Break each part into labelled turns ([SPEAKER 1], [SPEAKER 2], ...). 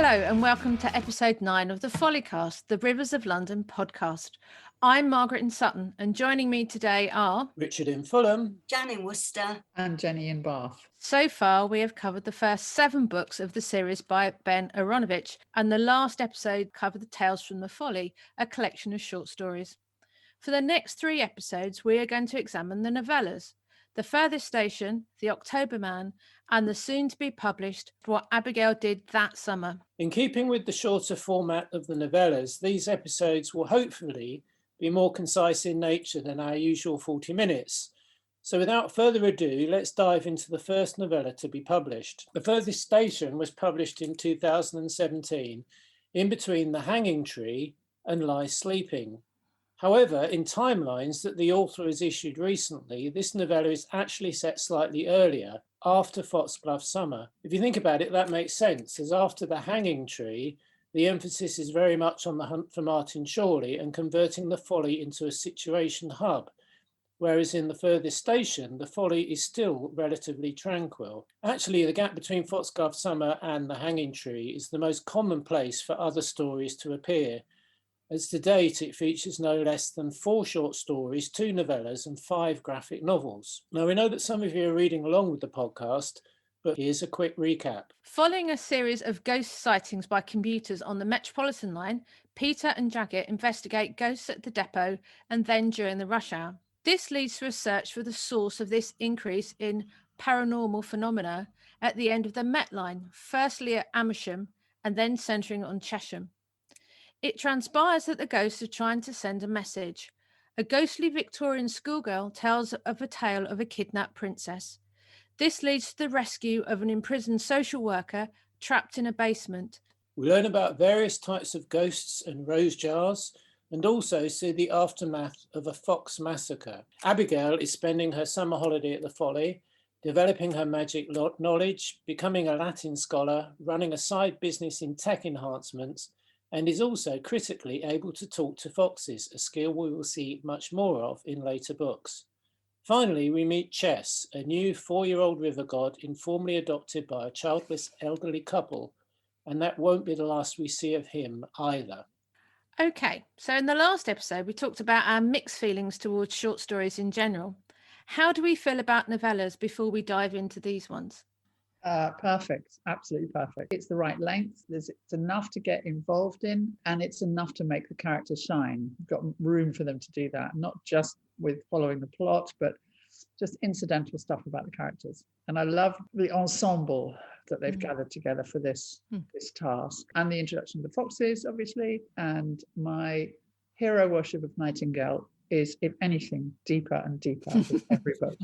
[SPEAKER 1] Hello and welcome to episode 9 of the Follycast, the Rivers of London podcast. I'm Margaret in Sutton, and joining me today are
[SPEAKER 2] Richard in Fulham,
[SPEAKER 3] Jan in Worcester,
[SPEAKER 4] and Jennie in Bath.
[SPEAKER 1] So far, we have covered the first 7 books of the series by Ben Aronovich, and the last episode covered the Tales from the Folly, a collection of short stories. For the next 3 episodes, we are going to examine the novellas, The Furthest Station, The October Man, and the soon-to-be-published What Abigail Did That Summer.
[SPEAKER 2] In keeping with the shorter format of the novellas, these episodes will hopefully be more concise in nature than our usual 40 minutes. So without further ado, let's dive into the first novella to be published. The Furthest Station was published in 2017, in between The Hanging Tree and Lie Sleeping. However, in timelines that the author has issued recently, this novella is actually set slightly earlier, after Foxglove Summer. If you think about it, that makes sense, as after The Hanging Tree, the emphasis is very much on the hunt for Martin Chorley and converting the Folly into a situation hub, whereas in The Furthest Station, the Folly is still relatively tranquil. Actually, the gap between Foxglove Summer and The Hanging Tree is the most common place for other stories to appear, as to date it features no less than 4 short stories, 2 novellas and 5 graphic novels. Now, we know that some of you are reading along with the podcast, but here's a quick recap.
[SPEAKER 1] Following a series of ghost sightings by commuters on the Metropolitan line, Peter and Jaget investigate ghosts at the depot and then during the rush hour. This leads to a search for the source of this increase in paranormal phenomena at the end of the Met line, firstly at Amersham and then centering on Chesham. It transpires that the ghosts are trying to send a message. A ghostly Victorian schoolgirl tells of a tale of a kidnapped princess. This leads to the rescue of an imprisoned social worker trapped in a basement.
[SPEAKER 2] We learn about various types of ghosts and rose jars, and also see the aftermath of a fox massacre. Abigail is spending her summer holiday at the Folly, developing her magic knowledge, becoming a Latin scholar, running a side business in tech enhancements, and is also critically able to talk to foxes, a skill we will see much more of in later books. Finally, we meet Chess, a new 4-year-old river god informally adopted by a childless elderly couple, and that won't be the last we see of him either.
[SPEAKER 1] Okay, so in the last episode, we talked about our mixed feelings towards short stories in general. How do we feel about novellas before we dive into these ones?
[SPEAKER 4] Perfect, absolutely perfect. It's the right length. It's enough to get involved in, and it's enough to make the characters shine. You've got room for them to do that, not just with following the plot, but just incidental stuff about the characters. And I love the ensemble that they've gathered together for this task, and the introduction of the foxes, obviously. And my hero worship of Nightingale is, if anything, deeper and deeper with every book.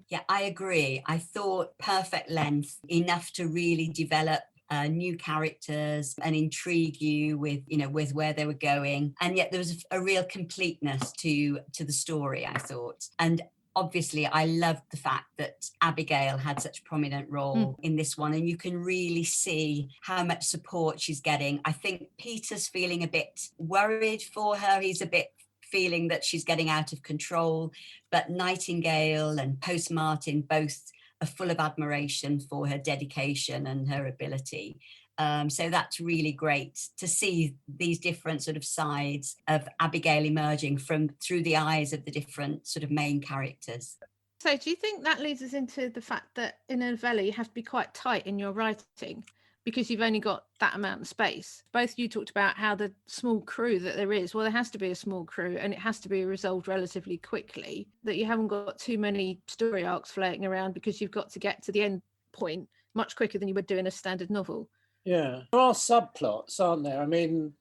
[SPEAKER 3] Yeah, I agree. I thought perfect length, enough to really develop new characters and intrigue you with where they were going, and yet there was a real completeness to the story, I thought. And obviously I loved the fact that Abigail had such a prominent role in this one, and you can really see how much support she's getting. I think Peter's feeling a bit worried for her. He's a bit feeling that she's getting out of control, but Nightingale and Post Martin both are full of admiration for her dedication and her ability. So that's really great to see these different sort of sides of Abigail emerging through the eyes of the different sort of main characters.
[SPEAKER 1] So do you think that leads us into the fact that in a novella you have to be quite tight in your writing because you've only got that amount of space? Both you talked about how the small crew that there is, well, there has to be a small crew and it has to be resolved relatively quickly, that you haven't got too many story arcs floating around because you've got to get to the end point much quicker than you would do in a standard novel.
[SPEAKER 2] Yeah, there are subplots, aren't there? I mean,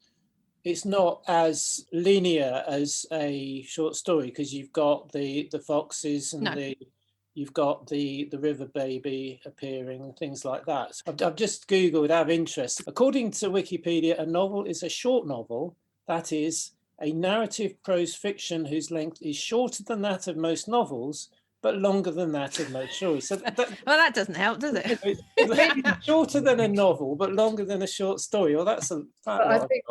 [SPEAKER 2] it's not as linear as a short story because you've got the foxes and you've got the river baby appearing and things like that. So I've just Googled out of interest. According to Wikipedia, a novel is a short novel, that is, a narrative prose fiction whose length is shorter than that of most novels, but longer than that of most stories. So
[SPEAKER 1] well, that doesn't help, does it?
[SPEAKER 2] It's shorter than a novel, but longer than a short story. Well, that's a
[SPEAKER 4] But I think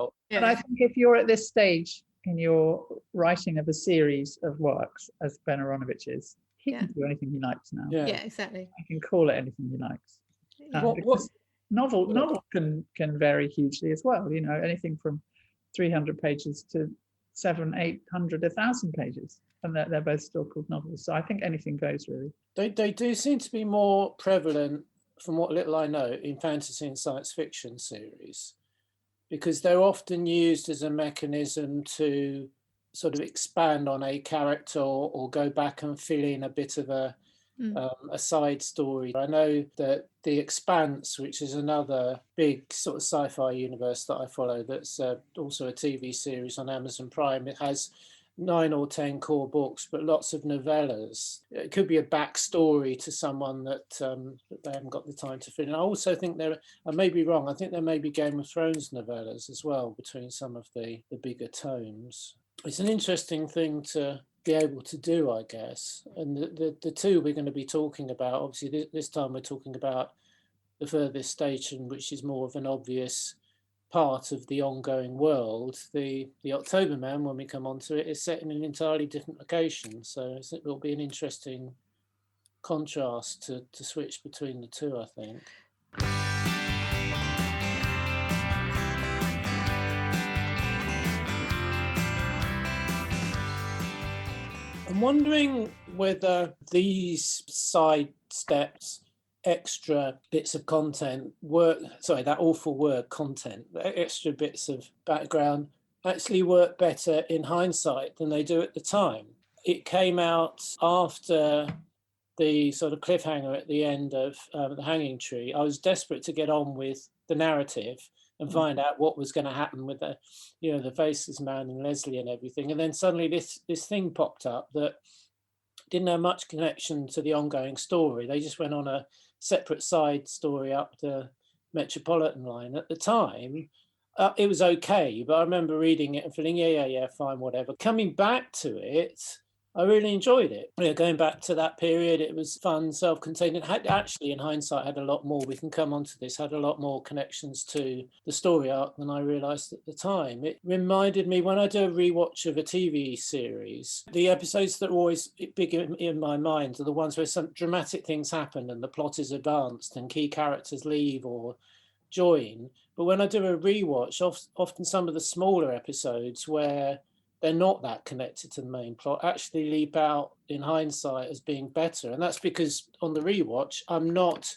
[SPEAKER 4] if you're at this stage in your writing of a series of works, as Ben Aronovich is, he can do anything he likes now.
[SPEAKER 1] Yeah, exactly.
[SPEAKER 4] He can call it anything he likes. Novels can vary hugely as well. Anything from 300 pages to 700, 800, 1,000 pages, and they're both still called novels. So I think anything goes, really.
[SPEAKER 2] They do seem to be more prevalent, from what little I know, in fantasy and science fiction series, because they're often used as a mechanism to sort of expand on a character or go back and fill in a bit of a side story. I know that The Expanse, which is another big sort of sci-fi universe that I follow, that's also a TV series on Amazon Prime. It has 9 or 10 core books, but lots of novellas. It could be a backstory to someone that they haven't got the time to fill in. I also think I may be wrong, I think there may be Game of Thrones novellas as well between some of the bigger tomes. It's an interesting thing to be able to do, I guess. And the two we're going to be talking about, obviously this time we're talking about The Furthest Station, which is more of an obvious part of the ongoing world. The October Man, when we come on to it, is set in an entirely different location. So it will be an interesting contrast to switch between the two, I think. I'm wondering whether these side steps, extra bits of content, that awful word, content, the extra bits of background actually work better in hindsight than they do at the time. It came out after the sort of cliffhanger at the end of The Hanging Tree. I was desperate to get on with the narrative and find out what was going to happen with the Faceless Man and Leslie and everything. And then suddenly this thing popped up that didn't have much connection to the ongoing story. They just went on a separate side story up the Metropolitan line. At the time, it was okay, but I remember reading it and feeling, yeah, fine, whatever. Coming back to it, I really enjoyed it. Going back to that period, it was fun, self-contained. It had actually, in hindsight, had a lot more, we can come on to this, had a lot more connections to the story arc than I realised at the time. It reminded me, when I do a rewatch of a TV series, the episodes that are always big in my mind are the ones where some dramatic things happen and the plot is advanced and key characters leave or join. But when I do a rewatch, often some of the smaller episodes where they're not that connected to the main plot actually leap out in hindsight as being better. And that's because on the rewatch, I'm not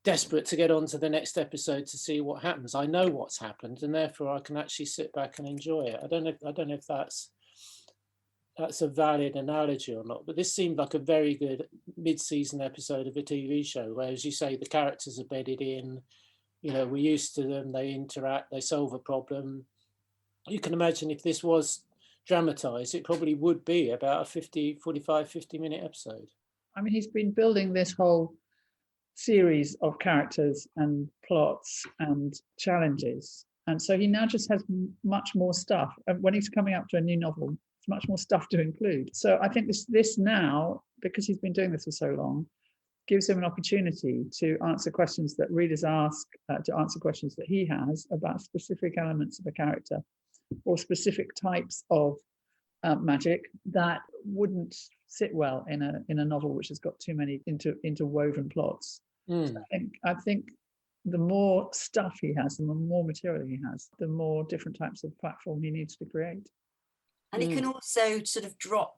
[SPEAKER 2] desperate to get on to the next episode to see what happens. I know what's happened, and therefore I can actually sit back and enjoy it. I don't know if that's a valid analogy or not, but this seemed like a very good mid-season episode of a TV show where, as you say, the characters are bedded in, we're used to them, they interact, they solve a problem. You can imagine if this was dramatized, it probably would be about a 50 minute episode.
[SPEAKER 4] I mean, he's been building this whole series of characters and plots and challenges, and so he now just has much more stuff. And when he's coming up to a new novel, it's much more stuff to include. So I think this now, because he's been doing this for so long, gives him an opportunity to answer questions that readers ask, to answer questions that he has about specific elements of a character or specific types of magic that wouldn't sit well in a novel which has got too many interwoven plots. So I think the more stuff he has and the more material he has, the more different types of platform he needs to create.
[SPEAKER 3] And it can also sort of drop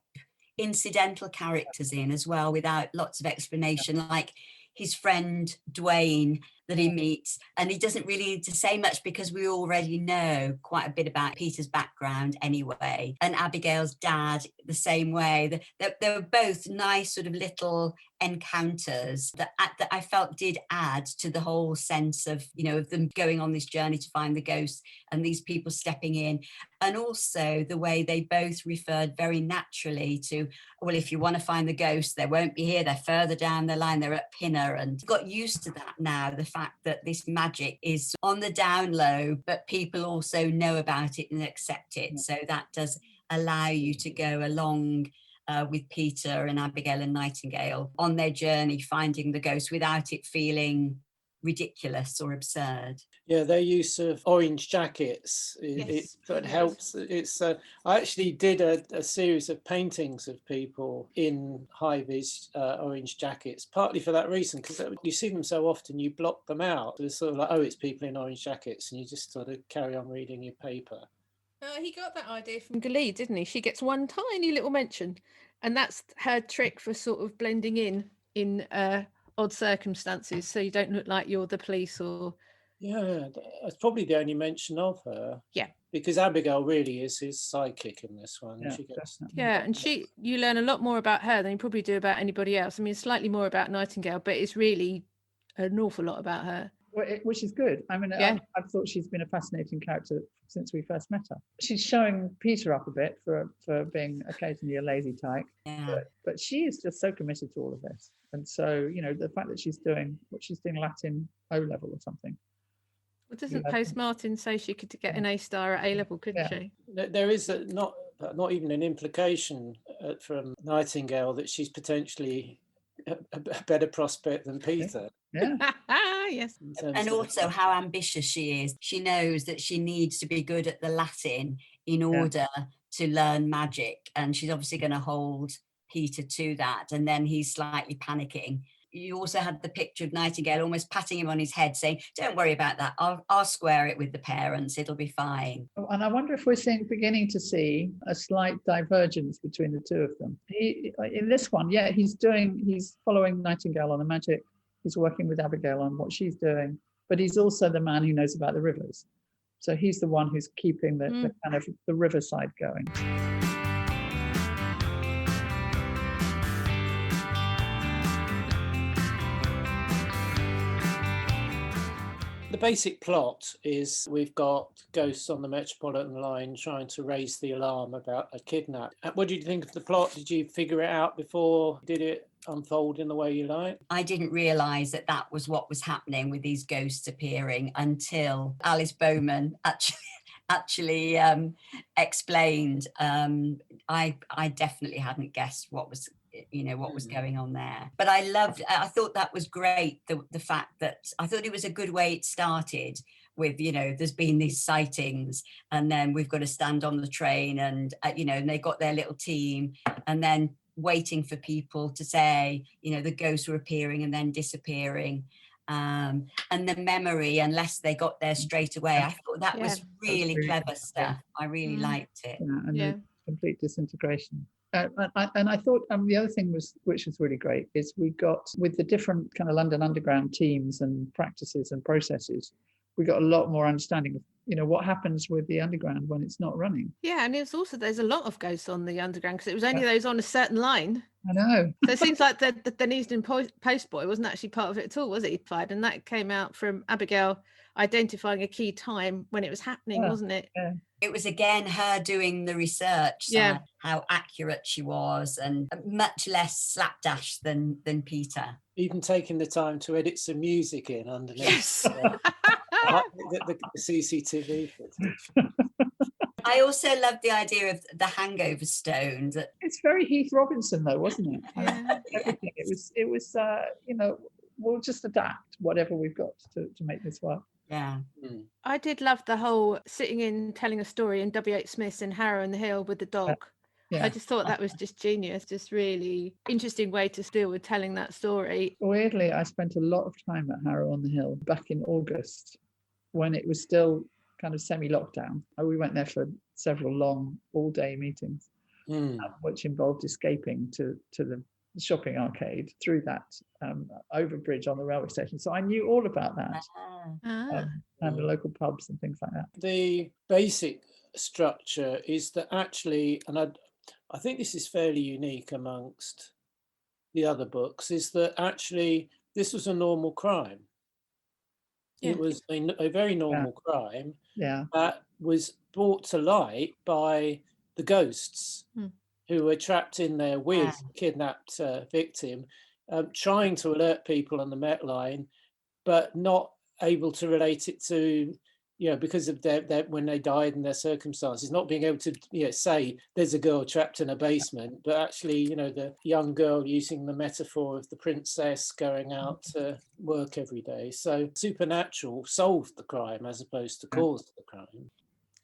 [SPEAKER 3] incidental characters in as well without lots of explanation, like his friend Dwayne that he meets, and he doesn't really need to say much because we already know quite a bit about Peter's background anyway, and Abigail's dad the same way. They were both nice sort of little encounters that I felt did add to the whole sense of, of them going on this journey to find the ghost and these people stepping in. And also the way they both referred very naturally to, well, if you want to find the ghost, they won't be here, they're further down the line, they're at Pinner. And got used to that now, the fact that this magic is on the down low, but people also know about it and accept it. So that does allow you to go along with Peter and Abigail and Nightingale on their journey finding the ghost without it feeling ridiculous or absurd.
[SPEAKER 2] Yeah, their use of orange jackets,
[SPEAKER 1] Yes,
[SPEAKER 2] it
[SPEAKER 1] brilliant.
[SPEAKER 2] helps. It's I actually did a series of paintings of people in high-vis orange jackets, partly for that reason, because you see them so often, you block them out. It's sort of like, oh, it's people in orange jackets, and you just sort of carry on reading your paper.
[SPEAKER 1] He got that idea from Galee, didn't he? She gets one tiny little mention, and that's her trick for sort of blending in odd circumstances, so you don't look like you're the police or.
[SPEAKER 2] Yeah, that's probably the only mention of her.
[SPEAKER 1] Yeah.
[SPEAKER 2] Because Abigail really is his sidekick in this one.
[SPEAKER 4] Yeah,
[SPEAKER 2] She gets
[SPEAKER 4] definitely.
[SPEAKER 1] Yeah, and you learn a lot more about her than you probably do about anybody else. I mean, slightly more about Nightingale, but it's really an awful lot about her.
[SPEAKER 4] Which is good. I mean,
[SPEAKER 1] Yeah.
[SPEAKER 4] I've thought she's been a fascinating character since we first met her. She's showing Peter up a bit for being occasionally a lazy tyke,
[SPEAKER 3] Yeah.
[SPEAKER 4] but she is just so committed to all of this. And so, the fact that she's doing Latin O level or something.
[SPEAKER 1] Well, doesn't
[SPEAKER 4] Yeah.
[SPEAKER 1] Post Martin say she could get an A star at A level, couldn't she?
[SPEAKER 2] There is not even an implication from Nightingale that she's potentially a better prospect than Peter.
[SPEAKER 4] Yeah.
[SPEAKER 1] Yes.
[SPEAKER 3] And also how ambitious she is. She knows that she needs to be good at the Latin in order to learn magic. And she's obviously going to hold Peter to that. And then he's slightly panicking. You also had the picture of Nightingale almost patting him on his head, saying, "Don't worry about that. I'll square it with the parents. It'll be fine."
[SPEAKER 4] And I wonder if we're beginning to see a slight divergence between the two of them. In this one, he's following Nightingale on the magic. He's working with Abigail on what she's doing, but he's also the man who knows about the rivers. So he's the one who's keeping the kind of the riverside going.
[SPEAKER 2] The basic plot is we've got ghosts on the Metropolitan line trying to raise the alarm about a kidnap. What did you think of the plot? Did you figure it out before? Did it unfold in the way you like?
[SPEAKER 3] I didn't realise that was what was happening with these ghosts appearing until Alice Bowman actually explained. I definitely hadn't guessed what was going on there, but I thought that was great, the fact that I thought it was a good way it started with, there's been these sightings, and then we've got to stand on the train, and and they got their little team, and then waiting for people to say, the ghosts were appearing and then disappearing, and the memory, unless they got there straight away. I thought that was really clever stuff. I really liked it.
[SPEAKER 4] The complete disintegration. And I thought the other thing which was really great is we got, with the different kind of London Underground teams and practices and processes, we got a lot more understanding of what happens with the Underground when it's not running.
[SPEAKER 1] Yeah, and it's also, there's a lot of ghosts on the Underground because it was only those on a certain line.
[SPEAKER 4] I know.
[SPEAKER 1] So it seems like the Neasden post boy wasn't actually part of it at all, was he? And that came out from Abigail identifying a key time when it was happening, wasn't it?
[SPEAKER 4] Yeah.
[SPEAKER 3] It was again her doing the research, how accurate she was, and much less slapdash than Peter.
[SPEAKER 2] Even taking the time to edit some music in underneath.
[SPEAKER 1] Yes.
[SPEAKER 2] The CCTV footage.
[SPEAKER 3] I also loved the idea of the hangover stone.
[SPEAKER 4] It's very Heath Robinson, though, wasn't it?
[SPEAKER 1] Yeah.
[SPEAKER 4] Everything. It was. We'll just adapt whatever we've got to make this work.
[SPEAKER 3] Yeah.
[SPEAKER 1] I did love the whole sitting in telling a story in W.H. Smith's in Harrow in the Hill with the dog.
[SPEAKER 4] Yeah.
[SPEAKER 1] I just thought that was just genius, just really interesting way to deal with telling that story.
[SPEAKER 4] Weirdly, I spent a lot of time at Harrow on the Hill back in August when it was still kind of semi-lockdown. We went there for several long all-day meetings, which involved escaping to the shopping arcade through that overbridge on the railway station. So I knew all about that, and the local pubs and things like that.
[SPEAKER 2] The basic structure is that actually, and I think this is fairly unique amongst the other books, is that actually this was a normal crime. It was a very normal crime that was brought to light by the ghosts who were trapped in there with kidnapped victim, trying to alert people on the Met line, but not able to relate it to because of their when they died and their circumstances, not being able to say there's a girl trapped in a basement, but actually, the young girl using the metaphor of the princess going out to work every day. So supernatural solved the crime as opposed to caused the crime.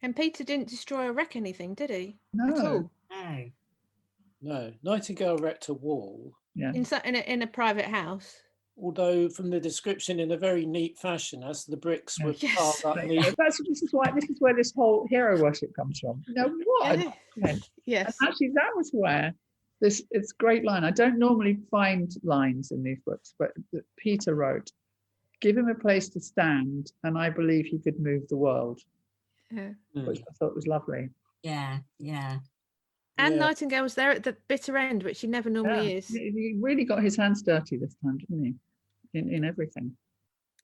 [SPEAKER 1] And Peter didn't destroy or wreck anything, did he?
[SPEAKER 4] No.
[SPEAKER 1] At all?
[SPEAKER 2] No. Nightingale wrecked a wall.
[SPEAKER 4] Yeah.
[SPEAKER 1] In a private house.
[SPEAKER 2] Although from the description, in a very neat fashion, as the bricks were piled up neatly.
[SPEAKER 4] This is where this whole hero worship comes from. What?
[SPEAKER 1] Yes.
[SPEAKER 4] And actually, that was where it's a great line. I don't normally find lines in these books, but Peter wrote, "Give him a place to stand, and I believe he could move the world," which I thought was lovely.
[SPEAKER 3] Yeah.
[SPEAKER 1] And Nightingale was there at the bitter end, which he never normally is.
[SPEAKER 4] He really got his hands dirty this time, didn't he? In everything.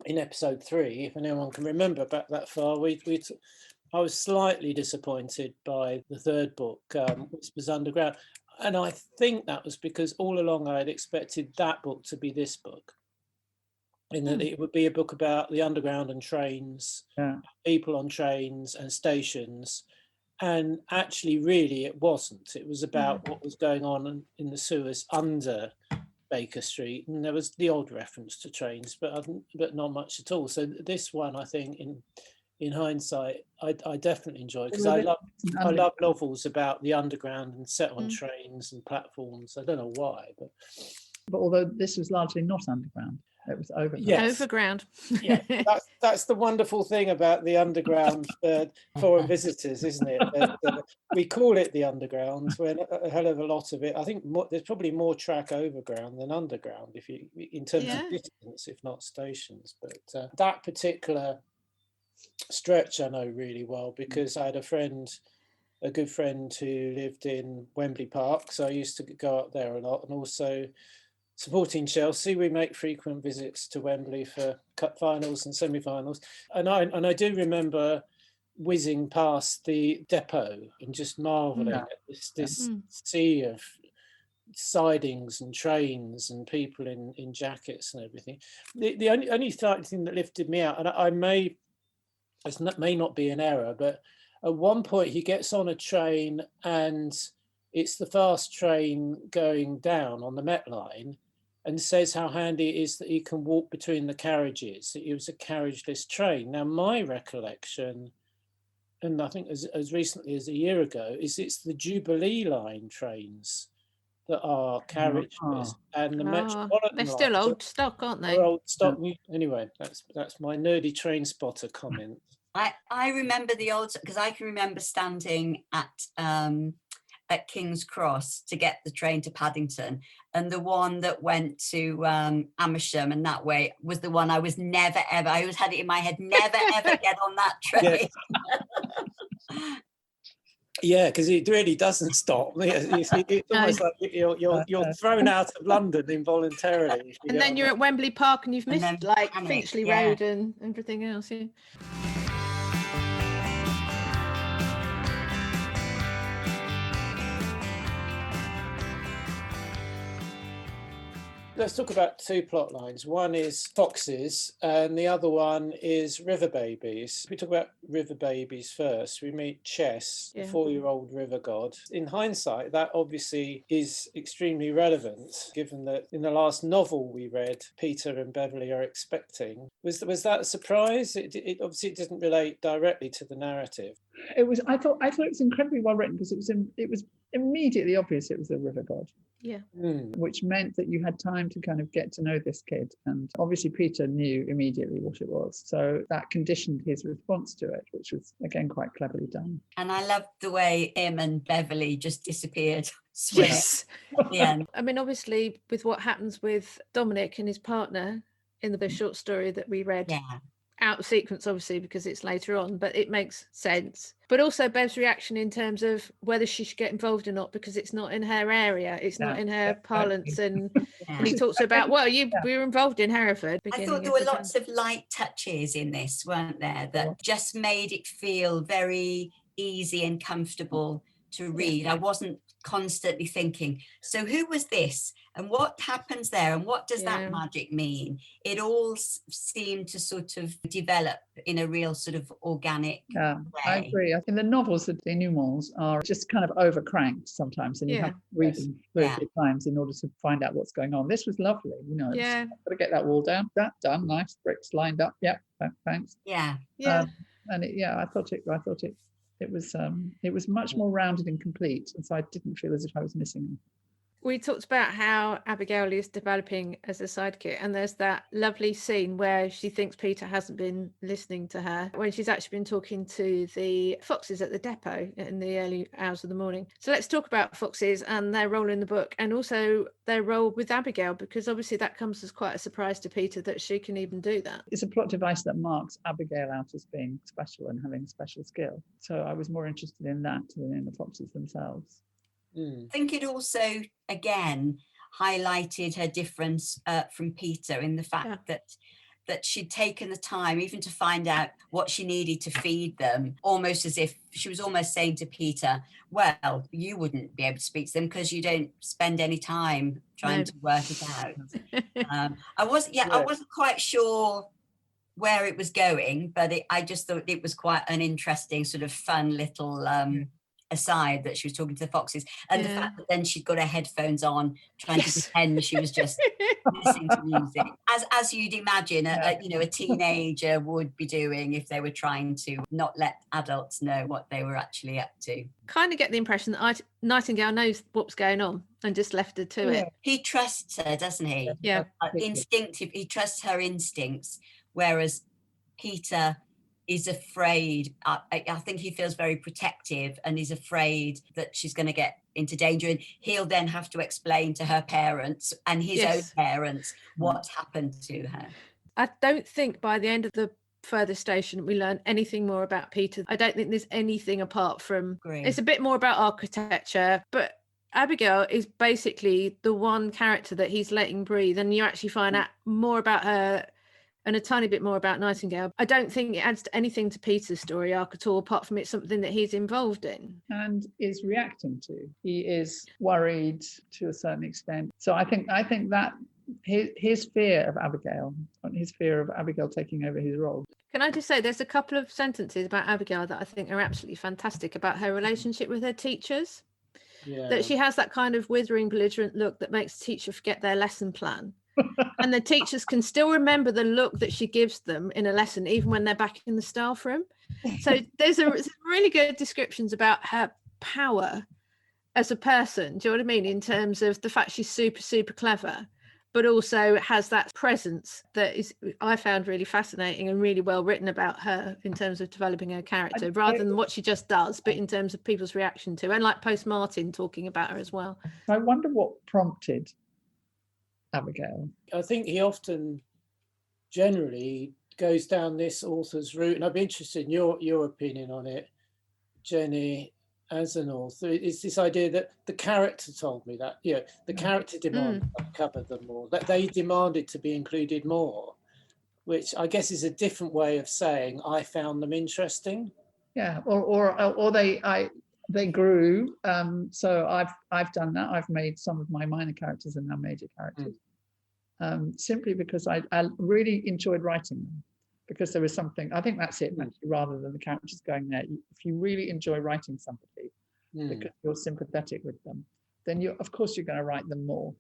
[SPEAKER 2] In episode 3, if anyone can remember back that far, I was slightly disappointed by the third book, which was Underground, and I think that was because all along I had expected that book to be this book, in that it would be a book about the underground and trains, people on trains and stations. And actually, really, it wasn't. It was about what was going on in the sewers under Baker Street, and there was the odd reference to trains, but not much at all. So this one, I think, in hindsight, I definitely enjoyed, because I love novels about the underground and set on trains and platforms. I don't know why, but
[SPEAKER 4] although this was largely not underground, it was overground.
[SPEAKER 2] Yes.
[SPEAKER 1] Overground.
[SPEAKER 2] That's the wonderful thing about the underground for foreign visitors, isn't it? We call it the underground when a hell of a lot of it. I think there's probably more track overground than underground, in terms of distance, if not stations. But that particular stretch I know really well, because I had a good friend who lived in Wembley Park, so I used to go up there a lot, and also supporting Chelsea, we make frequent visits to Wembley for cup finals and semi-finals, and I do remember whizzing past the depot and just marvelling at this sea of sidings and trains and people in jackets and everything. The only thing that lifted me out, and this may not be an error, but at one point he gets on a train and it's the fast train going down on the Met line, and says how handy it is that he can walk between the carriages, that it was a carriageless train. Now, my recollection, and I think as recently as a year ago, is it's the Jubilee line trains that are carriageless, and the Metropolitan.
[SPEAKER 1] They're still old stock, aren't they?
[SPEAKER 2] Old stock. Anyway, that's my nerdy train spotter comment.
[SPEAKER 3] I remember the old, because I can remember standing at King's Cross to get the train to Paddington, and the one that went to Amersham and that way was the one I was never ever, I always had it in my head, never ever get on that train.
[SPEAKER 2] Yeah, because it really doesn't stop. It's almost like you're thrown out of London involuntarily.
[SPEAKER 1] And then you're at Wembley Park and you've missed Finchley Road and everything else. Yeah.
[SPEAKER 2] Let's talk about two plot lines. One is foxes and the other one is river babies. We talk about river babies first. We meet Chess, the 4-year-old river god. In hindsight, that obviously is extremely relevant, given that in the last novel we read, Peter and Beverly are expecting. Was that a surprise? It obviously didn't relate directly to the narrative.
[SPEAKER 4] It was. I thought it was incredibly well written, because it was immediately obvious it was the river god.
[SPEAKER 1] Yeah.
[SPEAKER 4] Which meant that you had time to kind of get to know this kid, and obviously Peter knew immediately what it was, so that conditioned his response to it, which was again quite cleverly done.
[SPEAKER 3] And I loved the way him and Beverly just disappeared.
[SPEAKER 1] Yes.
[SPEAKER 3] At the end.
[SPEAKER 1] I mean, obviously with what happens with Dominic and his partner in the short story that we read, out of sequence obviously because it's later on, but it makes sense. But also Bev's reaction in terms of whether she should get involved or not, because it's not in her area, it's not in her parlance, and he talks about, we were involved in Hereford.
[SPEAKER 3] I thought there were lots of light touches in this, weren't there, that just made it feel very easy and comfortable to read. I wasn't constantly thinking, so who was this and what happens there and what does that magic mean? It all seemed to sort of develop in a real sort of organic way.
[SPEAKER 4] I agree. I think the novels, the denouements, are just kind of overcranked sometimes, and you have to read them 3 or 4 times in order to find out what's going on. This was lovely, you know. I've got to get that wall down. That done. Nice bricks lined up. Yeah, thanks.
[SPEAKER 3] Yeah.
[SPEAKER 4] And I thought it was much more rounded and complete, and so I didn't feel as if I was missing them.
[SPEAKER 1] We talked about how Abigail is developing as a sidekick, and there's that lovely scene where she thinks Peter hasn't been listening to her when she's actually been talking to the foxes at the depot in the early hours of the morning. So let's talk about foxes and their role in the book, and also their role with Abigail, because obviously that comes as quite a surprise to Peter that she can even do that.
[SPEAKER 4] It's a plot device that marks Abigail out as being special and having special skill. So I was more interested in that than in the foxes themselves.
[SPEAKER 3] I think it also, again, highlighted her difference from Peter in the fact that she'd taken the time even to find out what she needed to feed them, almost as if she was almost saying to Peter, well, you wouldn't be able to speak to them because you don't spend any time trying to work it out. I wasn't quite sure where it was going, but I just thought it was quite an interesting sort of fun little aside that she was talking to the foxes, and the fact that then she'd got her headphones on trying to pretend she was just listening to music, as you'd imagine a teenager would be doing if they were trying to not let adults know what they were actually up to.
[SPEAKER 1] Kind of get the impression that Nightingale knows what's going on and just left her to it.
[SPEAKER 3] He trusts her, doesn't he? Instinctive. He trusts her instincts, whereas Peter is afraid. I think he feels very protective and is afraid that she's going to get into danger, and he'll then have to explain to her parents and his own parents what's happened to her.
[SPEAKER 1] I don't think by the end of the Furthest Station we learn anything more about Peter. I don't think there's anything apart from it's a bit more about architecture, but Abigail is basically the one character that he's letting breathe, and you actually find out more about her and a tiny bit more about Nightingale. I don't think it adds to anything to Peter's story arc at all, apart from it's something that he's involved in.
[SPEAKER 4] And is reacting to. He is worried to a certain extent. So I think that his fear of Abigail, his fear of Abigail taking over his role.
[SPEAKER 1] Can I just say, there's a couple of sentences about Abigail that I think are absolutely fantastic about her relationship with her teachers. That she has that kind of withering, belligerent look that makes the teacher forget their lesson plan. And the teachers can still remember the look that she gives them in a lesson, even when they're back in the staff room. So there's really good descriptions about her power as a person. Do you know what I mean? In terms of the fact she's super, super clever, but also has that presence that is, I found really fascinating and really well written about her in terms of developing her character, rather than what she just does, but in terms of people's reaction to her, and like Post Martin talking about her as well.
[SPEAKER 4] I wonder what prompted Abigail.
[SPEAKER 2] I think he often generally goes down this author's route, and I'd be interested in your opinion on it, Jennie, as an author. It's this idea that the character told me that, the character demanded I cover them more, that they demanded to be included more, which I guess is a different way of saying I found them interesting.
[SPEAKER 4] Yeah, or they grew. So I've done that. I've made some of my minor characters and now major characters, simply because I really enjoyed writing them, because there was something. I think that's it, actually, rather than the characters going there. If you really enjoy writing somebody because you're sympathetic with them, then of course you're going to write them more.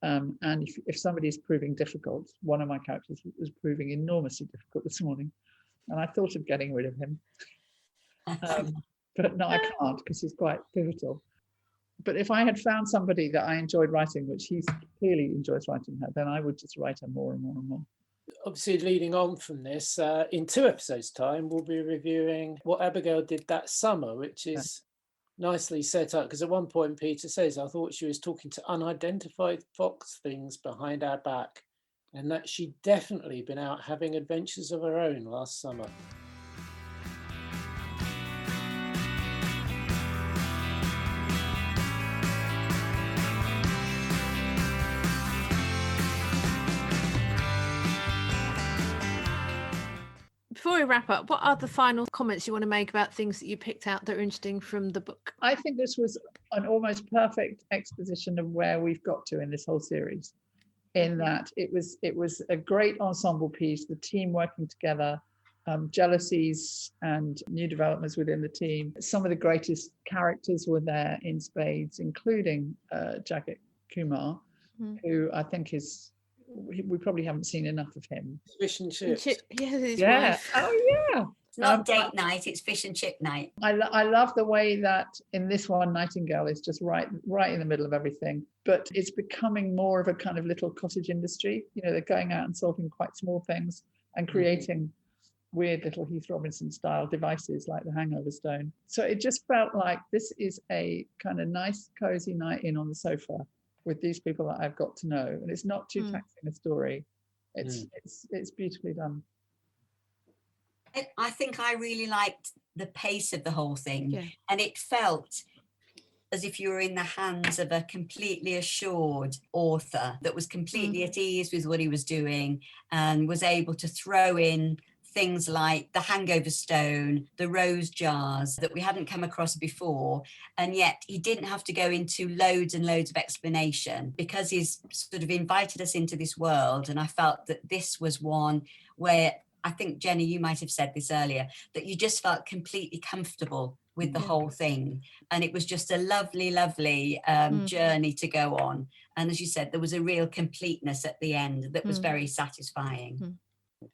[SPEAKER 4] And if somebody's proving difficult, one of my characters was proving enormously difficult this morning, and I thought of getting rid of him. But no, I can't, because he's quite pivotal. But if I had found somebody that I enjoyed writing, which he clearly enjoys writing her, then I would just write her more and more and more.
[SPEAKER 2] Obviously, leading on from this, in 2 episodes' time, we'll be reviewing What Abigail Did That Summer, which is nicely set up, because at one point Peter says, I thought she was talking to unidentified fox things behind our back, and that she'd definitely been out having adventures of her own last summer.
[SPEAKER 1] Before we wrap up, what are the final comments you want to make about things that you picked out that are interesting from the book?
[SPEAKER 4] I think this was an almost perfect exposition of where we've got to in this whole series, in that it was a great ensemble piece, the team working together, jealousies and new developments within the team. Some of the greatest characters were there in spades, including Jaget Kumar, who I think we probably haven't seen enough of him.
[SPEAKER 2] Fish and chips.
[SPEAKER 1] His
[SPEAKER 4] Yeah.
[SPEAKER 1] wife.
[SPEAKER 4] Oh yeah.
[SPEAKER 3] It's not date night, it's fish and chip night.
[SPEAKER 4] I love the way that in this one, Nightingale is just right in the middle of everything, but it's becoming more of a kind of little cottage industry. You know, they're going out and solving quite small things and creating weird little Heath Robinson style devices like the hangover stone. So it just felt like this is a kind of nice, cozy night in on the sofa with these people that I've got to know, and it's not too taxing a story. It's beautifully done.
[SPEAKER 3] I think I really liked the pace of the whole thing, and it felt as if you were in the hands of a completely assured author that was completely at ease with what he was doing and was able to throw in things like the hangover stone, the rose jars that we hadn't come across before. And yet he didn't have to go into loads and loads of explanation because he's sort of invited us into this world. And I felt that this was one where, I think, Jennie, you might have said this earlier, that you just felt completely comfortable with the whole thing. And it was just a lovely, lovely journey to go on. And as you said, there was a real completeness at the end that was very satisfying.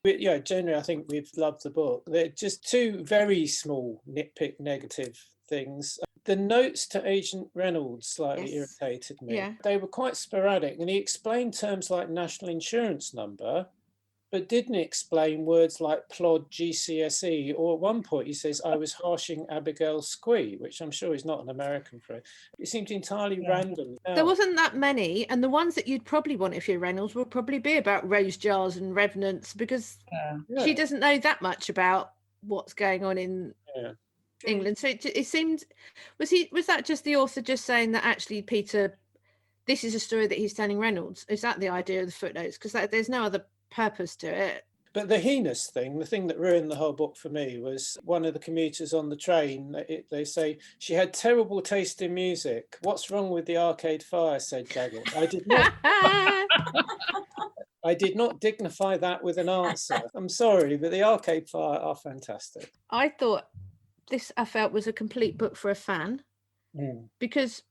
[SPEAKER 2] But yeah, generally, I think we've loved the book. They're just two very small nitpick negative things. The notes to Agent Reynolds slightly irritated me. Yeah. They were quite sporadic, and he explained terms like national insurance number, but didn't explain words like plod, GCSE, or at one point he says, I was harshing Abigail Squee, which I'm sure is not an American phrase. It seemed entirely random.
[SPEAKER 1] There wasn't that many, and the ones that you'd probably want if you're Reynolds will probably be about rose jars and revenants, because she doesn't know that much about what's going on in England. So it seemed, was that just the author just saying that actually Peter, this is a story that he's telling Reynolds? Is that the idea of the footnotes? Because there's no other purpose to it.
[SPEAKER 2] But the heinous thing, the thing that ruined the whole book for me, was one of the commuters on the train. They say, she had terrible taste in music. What's wrong with the Arcade Fire, said Jaget. I did not dignify that with an answer. I'm sorry, but the Arcade Fire are fantastic.
[SPEAKER 1] I thought this, I felt, was a complete book for a fan, because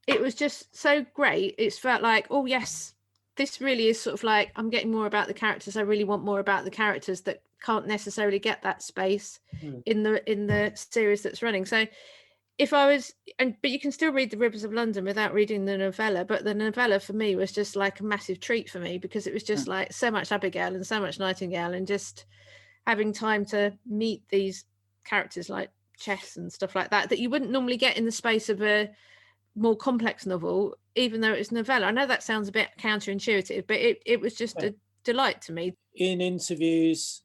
[SPEAKER 1] it was just so great. It felt like, oh yes, this really is sort of like, I'm getting more about the characters. I really want more about the characters that can't necessarily get that space in the series that's running. So if I was, but you can still read The Rivers of London without reading the novella. But the novella for me was just like a massive treat for me, because it was just like so much Abigail and so much Nightingale, and just having time to meet these characters like chess and stuff like that you wouldn't normally get in the space of a more complex novel, even though it's novella. I know that sounds a bit counterintuitive, but it was just a delight to me. In
[SPEAKER 2] interviews,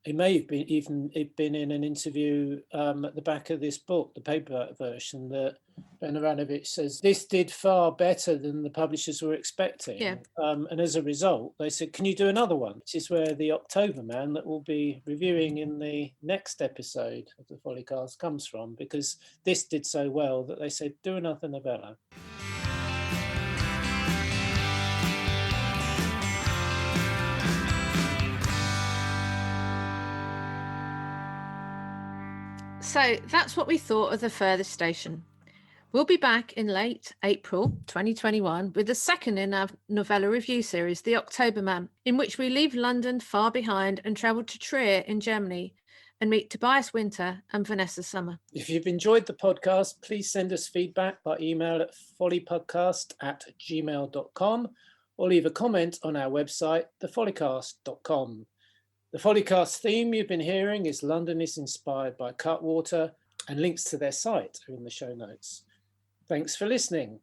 [SPEAKER 2] it may have been in an interview at the back of this book, the paperback version, that Ben Aranovich says this did far better than the publishers were expecting. And as a result, they said, can you do another one? Which is where the October Man that we'll be reviewing in the next episode of the Follycast comes from, because this did so well that they said, do another novella.
[SPEAKER 1] So that's what we thought of The Furthest Station. We'll be back in late April 2021 with the second in our novella review series, The October Man, in which we leave London far behind and travel to Trier in Germany and meet Tobias Winter and Vanessa Summer.
[SPEAKER 2] If you've enjoyed the podcast, please send us feedback by email at follypodcast@gmail.com or leave a comment on our website, thefollycast.com. The Follycast theme you've been hearing is London is Inspired by Cutwater, and links to their site are in the show notes. Thanks for listening.